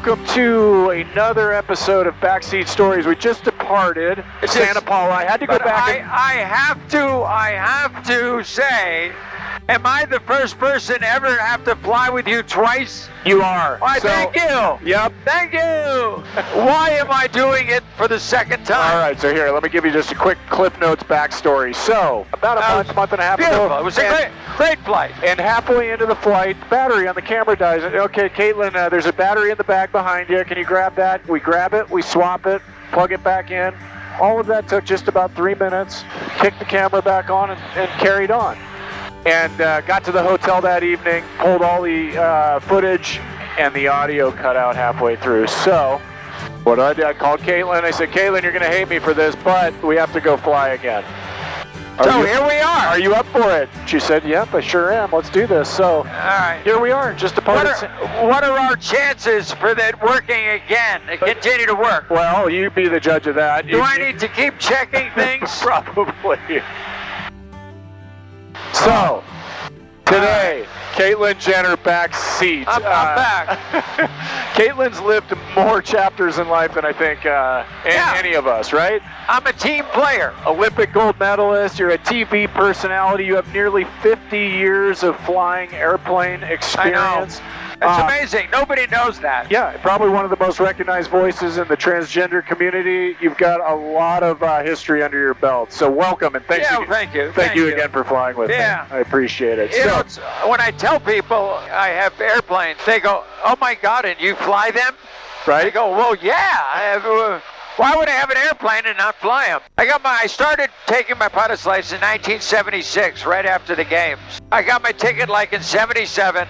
welcome to another episode of Backseat Stories. We just departed Santa Paula. I had to go back. I have to say, am I the first person ever have to fly with you twice? You are. Why, thank you. Yep. Thank you. Why am I doing it for the second time? All right, so here, let me give you just a quick Cliff Notes backstory. So, about a month and a half beautiful. ago. It was a great flight. And halfway into the flight, the battery on the camera dies. Okay, Caitlyn, there's a battery in the bag behind you. Can you grab that? We grab it, we swap it, plug it back in. All of that took just about 3 minutes. Kicked the camera back on and carried on. And got to the hotel that evening, pulled all the footage, and the audio cut out halfway through. So, what I did, I called Caitlyn. I said, Caitlyn, you're going to hate me for this, but we have to go fly again. Here we are. Are you up for it? She said, yep, I sure am. Let's do this. So, all right. Here we are, just departed. What are our chances for that working again and continue to work? Well, you be the judge of that. Do I need to keep checking things? Probably. So, today, Caitlyn Jenner backseat. I'm back. Caitlyn's lived more chapters in life than I think any of us, right? I'm a team player. Olympic gold medalist. You're a TV personality. You have nearly 50 years of flying airplane experience. I know. It's amazing. Nobody knows that. Yeah, probably one of the most recognized voices in the transgender community. You've got a lot of history under your belt. So welcome and thank you. Thank you again for flying with me. I appreciate it. You know, when I tell people I have airplanes, they go, "Oh my God, and you fly them?" Right? I go, "Well, yeah. Why would I have an airplane and not fly them?" I started taking my pilot's license in 1976, right after the games. I got my ticket like in 77.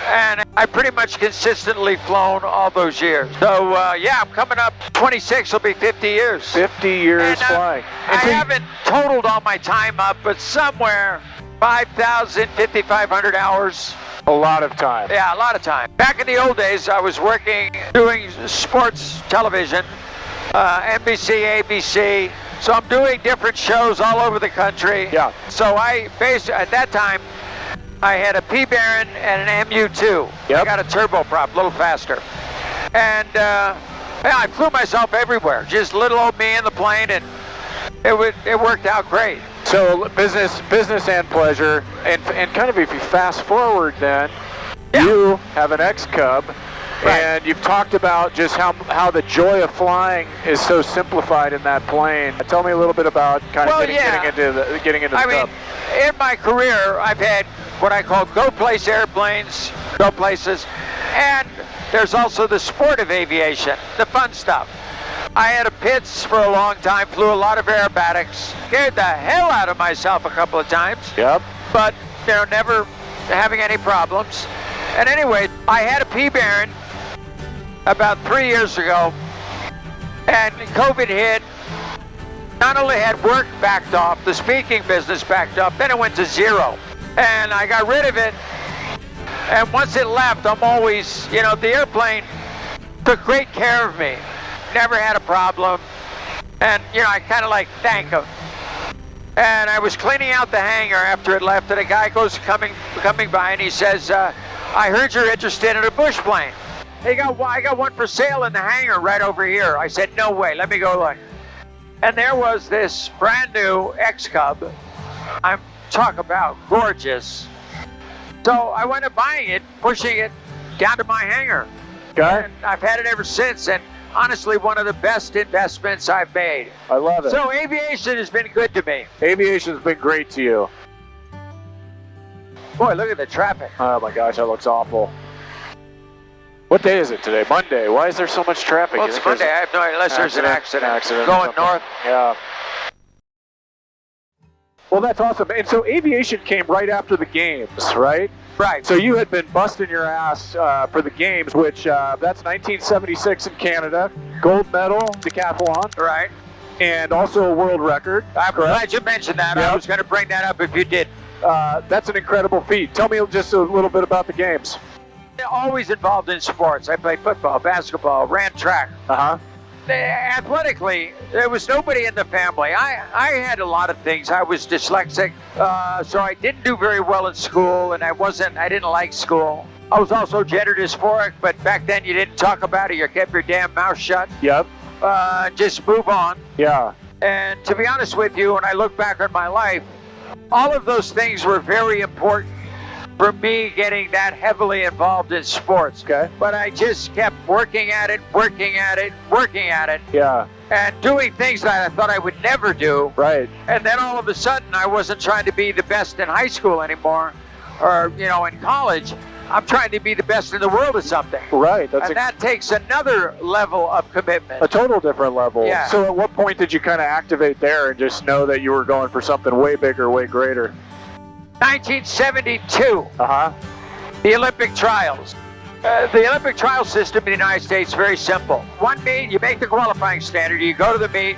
And I pretty much consistently flown all those years. So, I'm coming up 26, will be 50 years. 50 years flying. I haven't totaled all my time up, but somewhere 5,000, 5,500 hours. A lot of time. Yeah, a lot of time. Back in the old days, I was working, doing sports television, NBC, ABC. So I'm doing different shows all over the country. Yeah. So at that time, I had a P Baron and an MU2. Yep. I got a turboprop, a little faster. And I flew myself everywhere. Just little old me in the plane, and it worked out great. So business and pleasure. And kind of if you fast forward then, you have an X-Cub. Right. And you've talked about just how the joy of flying is so simplified in that plane. Tell me a little bit about getting into the Cub. In my career, I've had what I call go-place airplanes, go places, and there's also the sport of aviation, the fun stuff. I had a Pitts for a long time, flew a lot of aerobatics, scared the hell out of myself a couple of times. Yep. But never having any problems. And anyway, I had a P Baron about 3 years ago, and COVID hit. Not only had work backed off, the speaking business backed up, then it went to zero. And I got rid of it. And once it left, I'm always, the airplane took great care of me. Never had a problem. And, I kind of thank them. And I was cleaning out the hangar after it left, and a guy goes coming by, and he says, I heard you're interested in a bush plane. I got one for sale in the hangar right over here. I said, no way, let me go look. And there was this brand new X-Cub. Talk about gorgeous. So I went up buying it, pushing it down to my hangar. Okay. And I've had it ever since, and honestly, one of the best investments I've made. I love it. So aviation has been good to me. Aviation's been great to you. Boy, look at the traffic. Oh my gosh, that looks awful. What day is it today? Monday. Why is there so much traffic? Well, it's Monday. I have no idea, unless there's an accident going north. Yeah. Well, that's awesome. And so aviation came right after the games, right? Right. So you had been busting your ass for the games, which that's 1976 in Canada. Gold medal, decathlon. Right. And also a world record. I'm glad you mentioned that. Yep. I was going to bring that up if you did. That's an incredible feat. Tell me just a little bit about the games. Always involved in sports. I played football, basketball, ran track. Uh-huh. athletically, there was nobody in the family. I had a lot of things. I was dyslexic, so I didn't do very well in school, and I didn't like school. I was also gender dysphoric, but back then you didn't talk about it. You kept your damn mouth shut. Yep. Just move on. Yeah. And to be honest with you, when I look back on my life, all of those things were very important for me getting that heavily involved in sports. Okay. But I just kept working at it. Yeah. And doing things that I thought I would never do. Right. And then all of a sudden, I wasn't trying to be the best in high school anymore, or, in college. I'm trying to be the best in the world at something. Right. That takes another level of commitment. A total different level. Yeah. So at what point did you kind of activate there and just know that you were going for something way bigger, way greater? 1972. Uh-huh. The Olympic trials. The Olympic trial system in the United States is very simple. One meet, you make the qualifying standard, you go to the meet,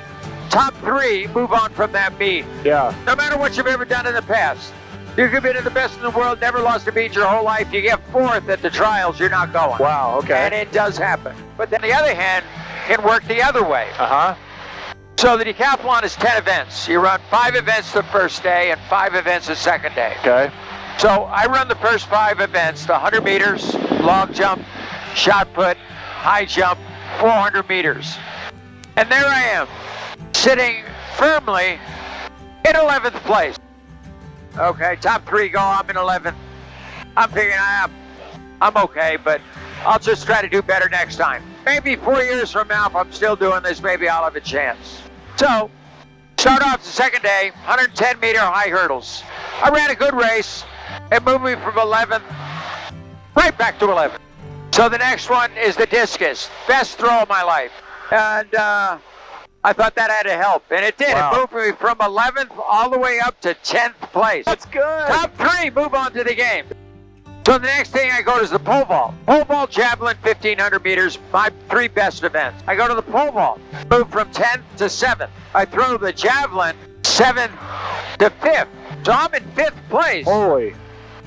top 3 move on from that meet. Yeah. No matter what you've ever done in the past. You could be the best in the world, never lost a meet your whole life, you get 4th at the trials, you're not going. Wow, okay. And it does happen. But then the other hand can work the other way. Uh-huh. So the decathlon is 10 events. You run 5 events the first day and 5 events the second day. Okay. So I run the first 5 events, the 100 meters, long jump, shot put, high jump, 400 meters. And there I am, sitting firmly in 11th place. Okay, top 3 go, I'm in 11th. I'm figuring I'm okay, but I'll just try to do better next time. Maybe 4 years from now, if I'm still doing this, maybe I'll have a chance. So, start off the second day, 110-meter high hurdles. I ran a good race. It moved me from 11th right back to 11th. So the next one is the discus. Best throw of my life. And I thought that had to help, and it did. Wow. It moved me from 11th all the way up to 10th place. That's good. Top 3 move on to the game. So the next thing I go to is the pole vault. Pole vault, javelin, 1,500 meters, my 3 best events. I go to the pole vault, move from 10th to 7th. I throw the javelin 7th to 5th. So I'm in 5th place. Holy.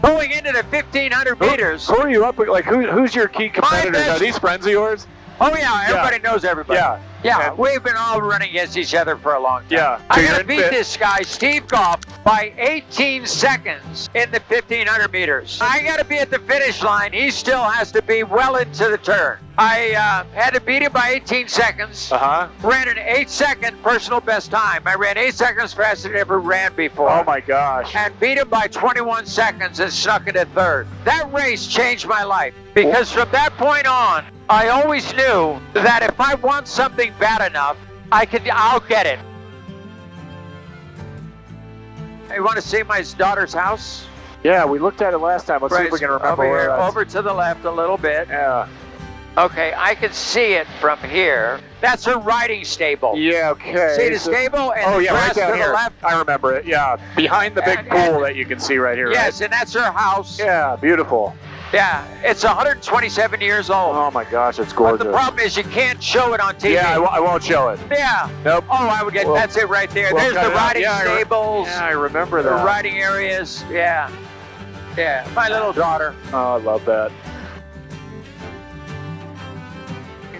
Going into the 1,500 meters. Who are you up with? Like, who's your key competitors? best- Are these friends of yours? Oh yeah, everybody knows everybody. Yeah. Yeah, And- we've been all running against each other for a long time. Yeah. So I you're gotta in beat fifth. this guy, Steve Goff, by 18 seconds in the 1,500 meters. I gotta be at the finish line. He still has to be well into the turn. I had to beat him by 18 seconds. Uh-huh. Ran an 8-second personal best time. I ran 8 seconds faster than I ever ran before. Oh my gosh. And beat him by 21 seconds and snuck into 3rd. That race changed my life because from that point on, I always knew that if I want something bad enough, I'll get it. You want to see my daughter's house? Yeah, we looked at it last time. Let's see if we can remember over where here, that's. over to the left a little bit. Yeah. Okay, I can see it from here. That's her riding stable. Yeah, okay. See the stable and Oh, the yeah, right grass down to here. the left? I remember it, yeah. Behind the big And- pool that you can see right here, Yes, right? and that's her house. Yeah, beautiful. Yeah, it's 127 years old. Oh my gosh, it's But gorgeous. the problem is you can't show it on TV. Yeah, I won't show it. Yeah. Nope. Oh, I would get. Well, that's it right there. we'll There's cut the it out. riding Yeah, stables. Yeah, I remember The that. riding areas. Yeah. Yeah. My little daughter. Oh, I love that.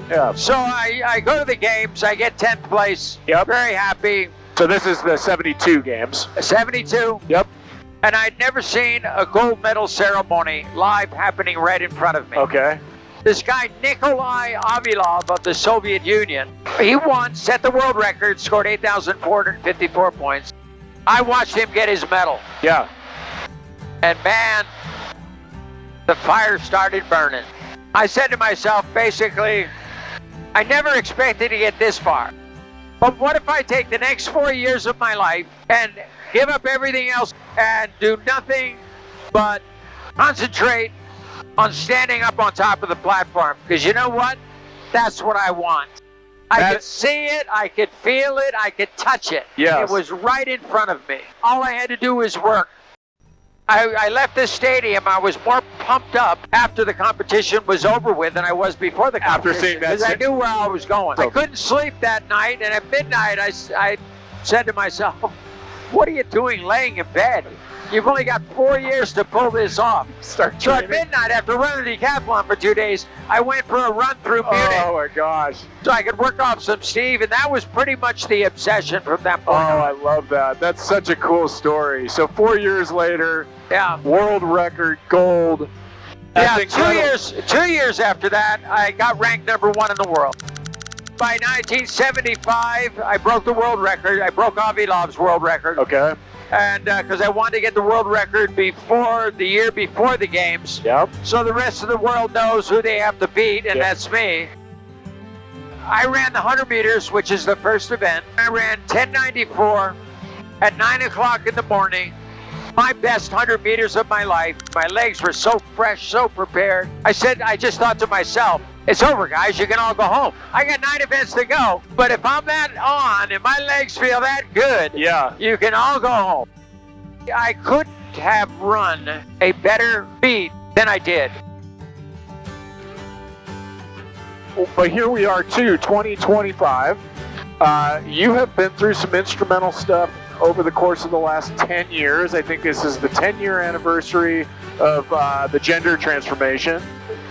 Yeah. So I go to the games. I get 10th place. Yep. Very happy. So this is the 72 games. 72. Yep. And I'd never seen a gold medal ceremony live happening right in front of me. Okay. This guy, Nikolai Avilov of the Soviet Union, he won, set the world record, scored 8,454 points. I watched him get his medal. Yeah. And man, the fire started burning. I said to myself, basically, I never expected to get this far. But what if I take the next 4 years of my life and give up everything else and do nothing but concentrate on standing up on top of the platform? Because you know what? That's what I want. I could see it, I could feel it, I could touch it. Yes. It was right in front of me. All I had to do was work. I left the stadium. I was more pumped up after the competition was over with than I was before the After competition. seeing that because I knew where I was going. I So- couldn't sleep that night, and at midnight I said to myself, what are you doing laying in bed? You've only got 4 years to pull this off. So at midnight, after running the decathlon for 2 days, I went for a run through Munich. Oh my gosh. So I could work off some Steve, and that was pretty much the obsession from that point on. I love that. That's such a cool story. So 4 years later, world record, gold. That's 2 years after that, I got ranked #1 in the world. By 1975, I broke the world record. I broke Avilov's world record. Okay. And because I wanted to get the world record before the year before the games. Yep. So the rest of the world knows who they have to beat, and that's me. I ran the 100 meters, which is the first event. I ran 10:94 at 9 o'clock in the morning. My best 100 meters of my life. My legs were so fresh, so prepared. I just thought to myself, it's over, guys. You can all go home. I got 9 events to go, but if I'm that on and my legs feel that good, you can all go home. I couldn't have run a better beat than I did. But here we are, too, 2025. You have been through some instrumental stuff over the course of the last 10 years. I think this is the 10-year anniversary of the gender transformation.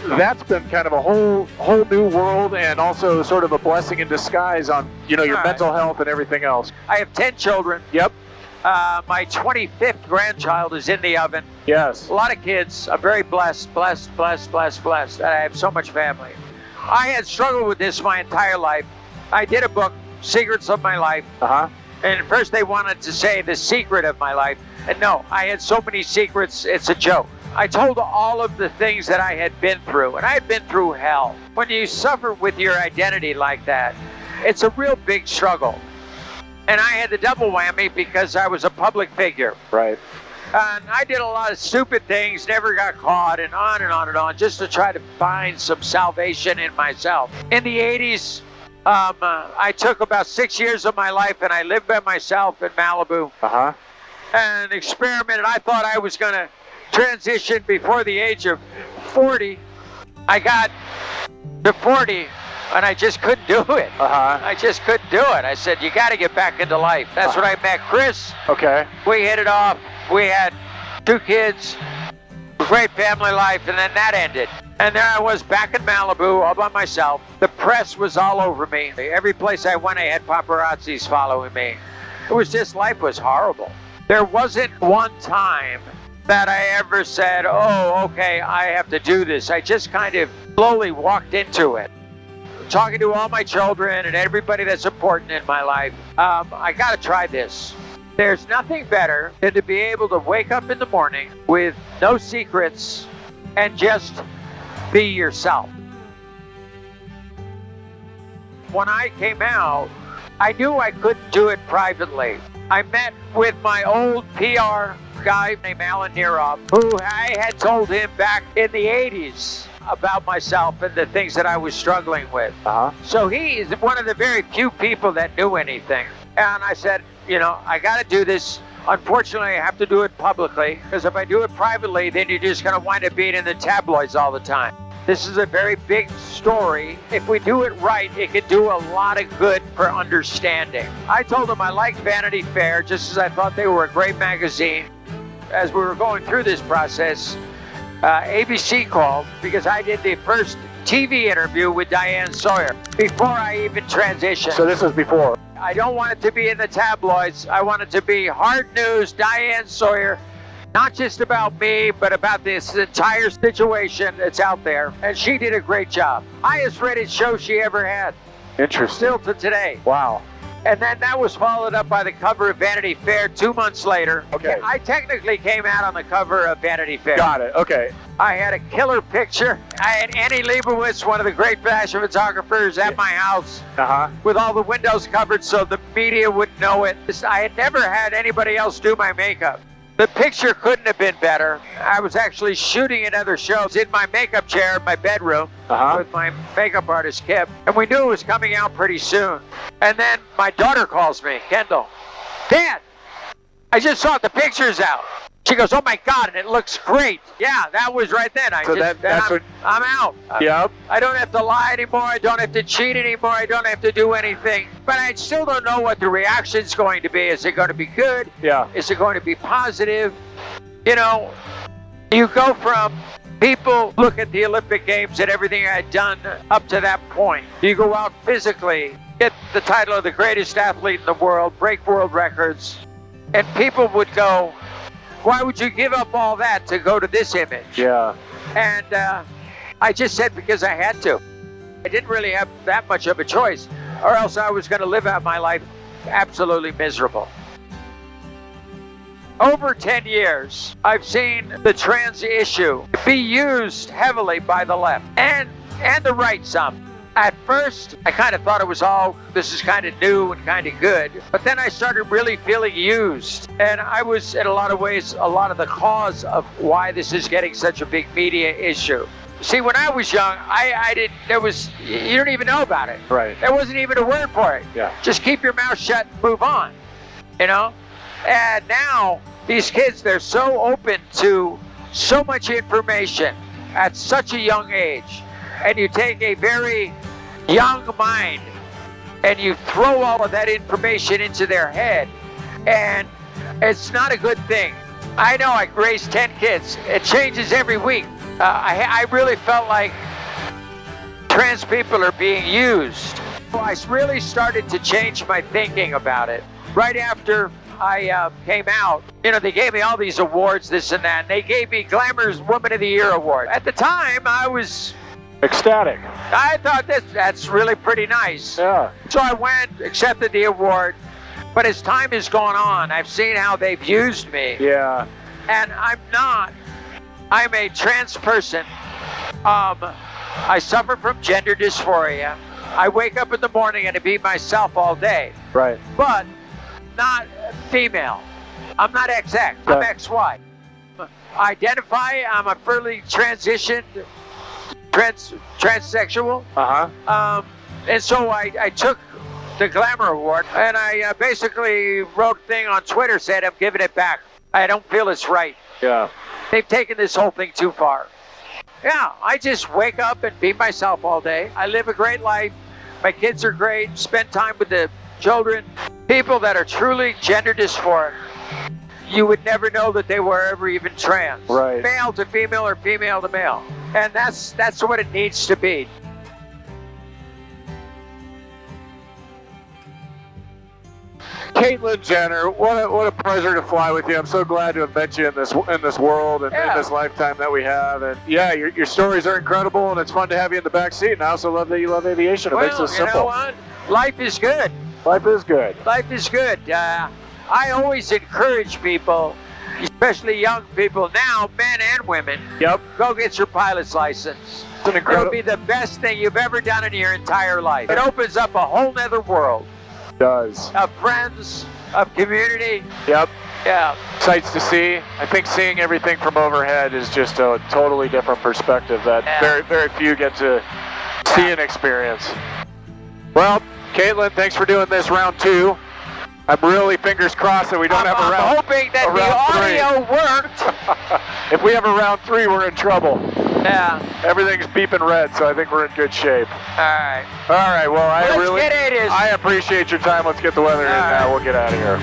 That's been kind of a whole new world, and also sort of a blessing in disguise on your mental health and everything else. I have 10 children. Yep. My 25th grandchild is in the oven. Yes. A lot of kids. I'm very blessed. That I have so much family. I had struggled with this my entire life. I did a book, Secrets of My Life. And at first they wanted to say the secret of my life. And no, I had so many secrets, it's a joke. I told all of the things that I had been through, and I had been through hell. When you suffer with your identity like that, it's a real big struggle. And I had the double whammy because I was a public figure. Right. And I did a lot of stupid things, never got caught, and on and on and on, just to try to find some salvation in myself. In the 80s, I took about 6 years of my life, and I lived by myself in Malibu. And experimented. I thought I was going to transition before the age of 40. I got to 40, and I just couldn't do it. I just couldn't do it. I said, you got to get back into life. That's when I met Chris. Okay. We hit it off. We had 2 kids, great family life, and then that ended. And there I was back in Malibu all by myself. The press was all over me. Every place I went, I had paparazzis following me. It was just, life was horrible. There wasn't one time that I ever said, oh, okay, I have to do this. I just kind of slowly walked into it. Talking to all my children and everybody that's important in my life, I got to try this. There's nothing better than to be able to wake up in the morning with no secrets and just be yourself. When I came out, I knew I couldn't do it privately. I met with my old PR guy named Alan Nirov, who I had told him back in the 80s about myself and the things that I was struggling with. So he is one of the very few people that knew anything. And I said, I got to do this. Unfortunately, I have to do it publicly, because if I do it privately, then you're just going to wind up being in the tabloids all the time. This is a very big story. If we do it right, it could do a lot of good for understanding. I told him I liked Vanity Fair, just as I thought they were a great magazine. As we were going through this process, ABC called, because I did the first TV interview with Diane Sawyer before I even transitioned. So this was before. I don't want it to be in the tabloids. I want it to be hard news, Diane Sawyer, not just about me, but about this entire situation that's out there. And she did a great job. Highest rated show she ever had. Interesting. Still to today. Wow. And then that was followed up by the cover of Vanity Fair 2 months later. Okay. I technically came out on the cover of Vanity Fair. Got it. Okay. I had a killer picture. I had Annie Leibovitz, one of the great fashion photographers, at my house with all the windows covered so the media wouldn't know it. I had never had anybody else do my makeup. The picture couldn't have been better. I was actually shooting another show in my makeup chair in my bedroom with my makeup artist, Kip. And we knew it was coming out pretty soon. And then my daughter calls me, Kendall. Dad, I just saw the pictures out. She goes, oh my God, and it looks great. Yeah, that was right then. I'm out. Yep. I don't have to lie anymore. I don't have to cheat anymore. I don't have to do anything. But I still don't know what the reaction's going to be. Is it going to be good? Yeah. Is it going to be positive? You know, you go from people look at the Olympic Games and everything I had done up to that point. You go out physically, get the title of the greatest athlete in the world, break world records, and people would go, why would you give up all that to go to this image? Yeah. And I just said because I had to. I didn't really have that much of a choice, or else I was going to live out my life absolutely miserable. Over 10 years, I've seen the trans issue be used heavily by the left and the right some. At first, I kind of thought it was this is kind of new and kind of good. But then I started really feeling used. And I was, in a lot of ways, a lot of the cause of why this is getting such a big media issue. See, when I was young, you don't even know about it. Right. There wasn't even a word for it. Yeah. Just keep your mouth shut and move on, you know? And now, these kids, they're so open to so much information at such a young age. And you take a very young mind and you throw all of that information into their head, and it's not a good thing. I know I raised 10 kids. It changes every week. I really felt like trans people are being used. I really started to change my thinking about it. Right after I came out, you know, they gave me all these awards, this and that. And they gave me Glamour's Woman of the Year award. At the time, I was ecstatic. I thought that's really pretty nice. Yeah. So I went, accepted the award, but as time has gone on, I've seen how they've used me. Yeah. And I'm a trans person. I suffer from gender dysphoria. I wake up in the morning and I be myself all day. Right. But not female. I'm not XX, I'm XY. I identify, I'm a fairly transitioned transsexual. Uh-huh. And so I took the Glamour Award, and I basically wrote a thing on Twitter, said I'm giving it back. I don't feel it's right. Yeah. They've taken this whole thing too far. Yeah, I just wake up and be myself all day. I live a great life. My kids are great. Spend time with the children. People that are truly gender dysphoric, you would never know that they were ever even trans. Right. Male to female or female to male. And that's what it needs to be. Caitlyn Jenner, what a pleasure to fly with you. I'm so glad to have met you in this world and in this lifetime that we have. And yeah, your stories are incredible, and it's fun to have you in the back seat. And I also love that you love aviation. It makes it simple. You know what? Life is good. Life is good. Life is good. I always encourage people, especially young people now, men and women. Yep. Go get your pilot's license. It's an incredible. It'll be the best thing you've ever done in your entire life. It opens up a whole nother world. It does. Of friends, of community. Yep. Yeah. Sights to see. I think seeing everything from overhead is just a totally different perspective that very few get to see and experience. Well, Caitlyn, thanks for doing this round 2. I'm really fingers crossed that we don't have a round. I'm hoping that the audio worked. If we have a round 3, we're in trouble. Yeah. Everything's beeping red, so I think we're in good shape. All right. All right. Well, I appreciate your time. Let's get the weather in now. We'll get out of here.